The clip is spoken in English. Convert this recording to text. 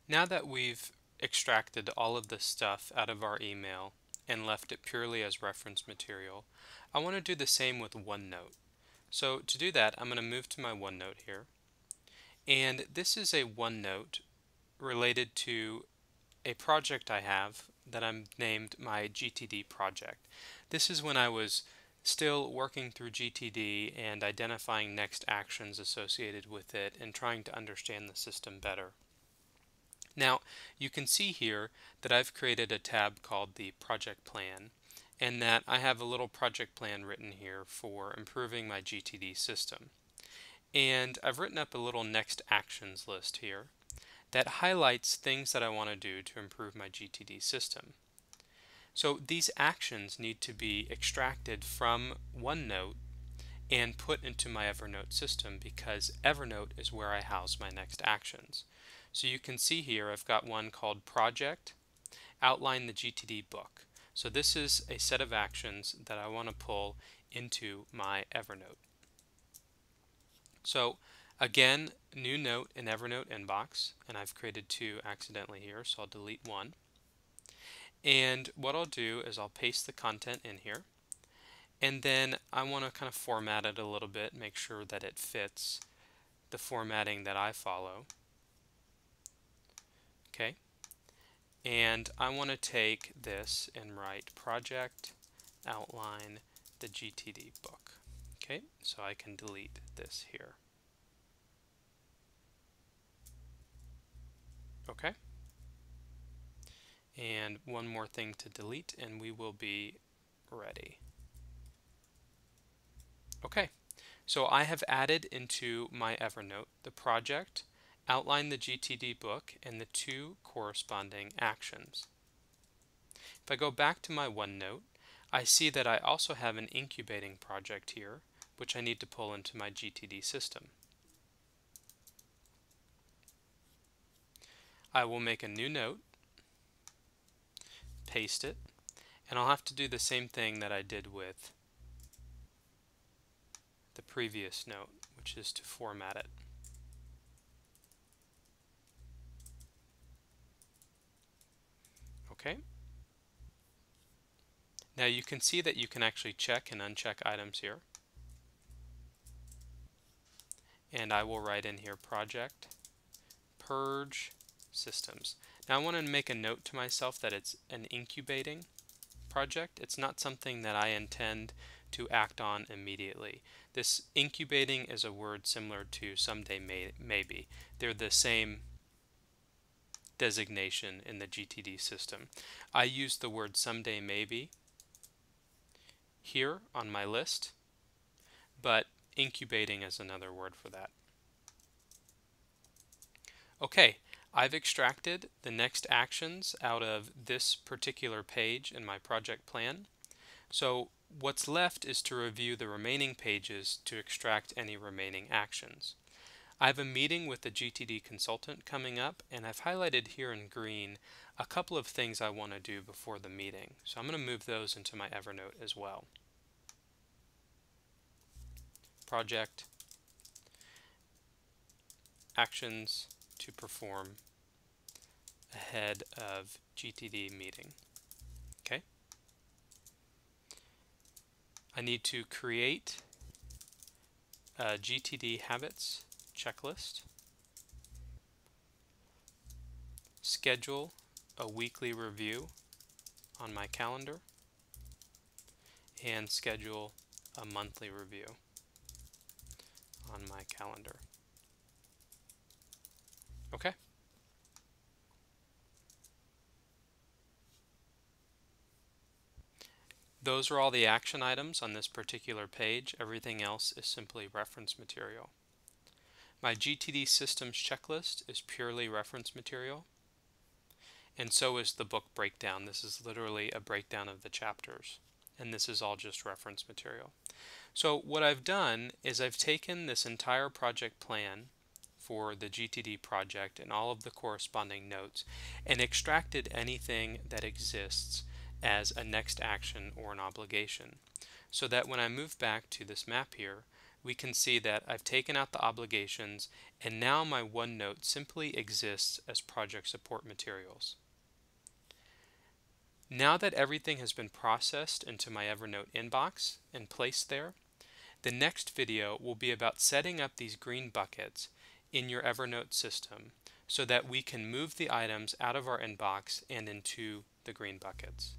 Now that we've extracted all of this stuff out of our email and left it purely as reference material, I want to do the same with OneNote. So to do that, I'm going to move to my OneNote here. And this is a OneNote related to a project I have that I'm named my GTD project. This is when I was still working through GTD and identifying next actions associated with it and trying to understand the system better. Now, you can see here that I've created a tab called the project plan, and that I have a little project plan written here for improving my GTD system. And I've written up a little next actions list here that highlights things that I want to do to improve my GTD system. So these actions need to be extracted from OneNote and put into my Evernote system because Evernote is where I house my next actions. So you can see here I've got one called Project, Outline the GTD book. So this is a set of actions that I want to pull into my Evernote. So again, new note in Evernote inbox, and I've created two accidentally here, so I'll delete one. And what I'll do is I'll paste the content in here, and then I want to kind of format it a little bit, make sure that it fits the formatting that I follow. Okay, and I want to take this and write project outline the GTD book. Okay, so I can delete this here. Okay, and one more thing to delete and we will be ready. Okay, so I have added into my Evernote the project, outline the GTD book, and the two corresponding actions. If I go back to my OneNote, I see that I also have an incubating project here, which I need to pull into my GTD system. I will make a new note, paste it, and I'll have to do the same thing that I did with the previous note, which is to format it. Okay. Now you can see that you can actually check and uncheck items here. And I will write in here project purge systems. Now I want to make a note to myself that it's an incubating project. It's not something that I intend to act on immediately. This incubating is a word similar to someday maybe. They're the same designation in the GTD system. I use the word someday maybe here on my list, but incubating is another word for that. Okay, I've extracted the next actions out of this particular page in my project plan. So what's left is to review the remaining pages to extract any remaining actions. I have a meeting with the GTD consultant coming up, and I've highlighted here in green a couple of things I want to do before the meeting. So I'm going to move those into my Evernote as well. Project, actions to perform ahead of GTD meeting. Okay. I need to create a GTD habits checklist, schedule a weekly review on my calendar, and schedule a monthly review on my calendar. Okay. Those are all the action items on this particular page. Everything else is simply reference material. My GTD systems checklist is purely reference material, and so is the book breakdown. This is literally a breakdown of the chapters, and this is all just reference material. So what I've done is I've taken this entire project plan for the GTD project and all of the corresponding notes and extracted anything that exists as a next action or an obligation, so that when I move back to this map here, we can see that I've taken out the obligations, and now my OneNote simply exists as project support materials. Now that everything has been processed into my Evernote inbox and placed there, the next video will be about setting up these green buckets in your Evernote system so that we can move the items out of our inbox and into the green buckets.